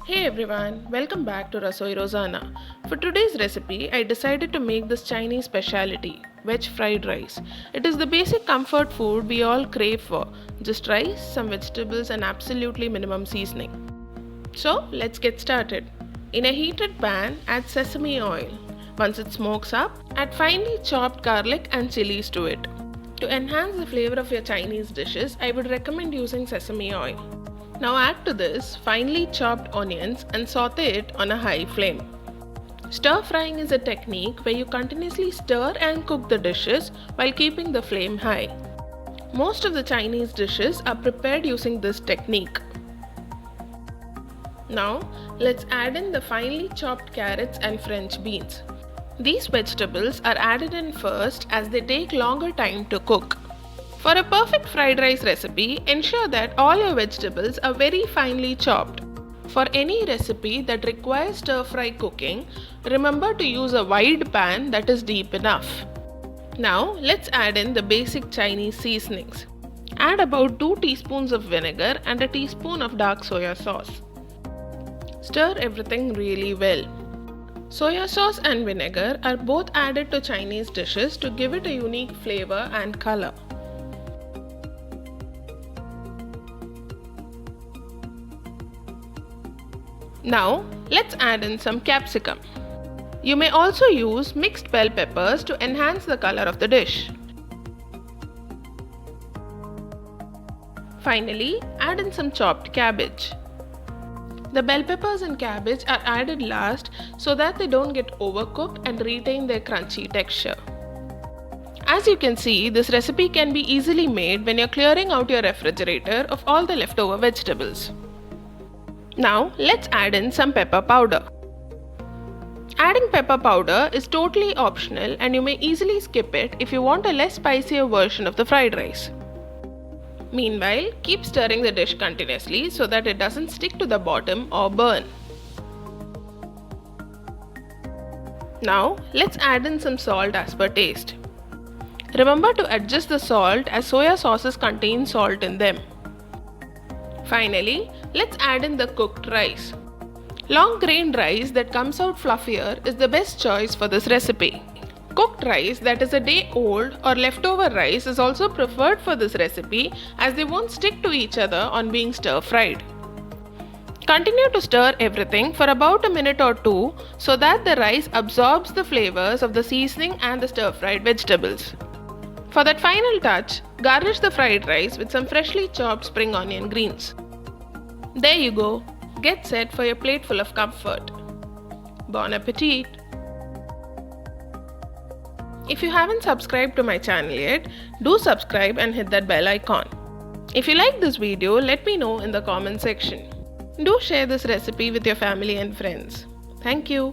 Hey everyone, welcome back to Rasoi Rosanna. For today's recipe, I decided to make this Chinese specialty, veg fried rice. It is the basic comfort food we all crave for, just rice, some vegetables and absolutely minimum seasoning. So, let's get started. In a heated pan, add sesame oil. Once it smokes up, add finely chopped garlic and chilies to it. To enhance the flavor of your Chinese dishes, I would recommend using sesame oil. Now add to this finely chopped onions and saute it on a high flame. Stir frying is a technique where you continuously stir and cook the dishes while keeping the flame high. Most of the Chinese dishes are prepared using this technique. Now let's add in the finely chopped carrots and French beans. These vegetables are added in first as they take longer time to cook. For a perfect fried rice recipe, ensure that all your vegetables are very finely chopped. For any recipe that requires stir-fry cooking, remember to use a wide pan that is deep enough. Now, let's add in the basic Chinese seasonings. Add about 2 teaspoons of vinegar and a teaspoon of dark soya sauce. Stir everything really well. Soya sauce and vinegar are both added to Chinese dishes to give it a unique flavor and color. Now, let's add in some capsicum. You may also use mixed bell peppers to enhance the color of the dish. Finally, add in some chopped cabbage. The bell peppers and cabbage are added last so that they don't get overcooked and retain their crunchy texture. As you can see, this recipe can be easily made when you're clearing out your refrigerator of all the leftover vegetables. Now, let's add in some pepper powder. Adding pepper powder is totally optional and you may easily skip it if you want a less spicier version of the fried rice. Meanwhile, keep stirring the dish continuously so that it doesn't stick to the bottom or burn. Now, let's add in some salt as per taste. Remember to adjust the salt as soya sauces contain salt in them. Finally, let's add in the cooked rice. Long grained rice that comes out fluffier is the best choice for this recipe. Cooked rice that is a day old or leftover rice is also preferred for this recipe as they won't stick to each other on being stir fried. Continue to stir everything for about a minute or two so that the rice absorbs the flavors of the seasoning and the stir fried vegetables. For that final touch, garnish the fried rice with some freshly chopped spring onion greens. There you go. Get set for your plate full of comfort. Bon appetit! If you haven't subscribed to my channel yet, do subscribe and hit that bell icon. If you like this video, let me know in the comment section. Do share this recipe with your family and friends. Thank you.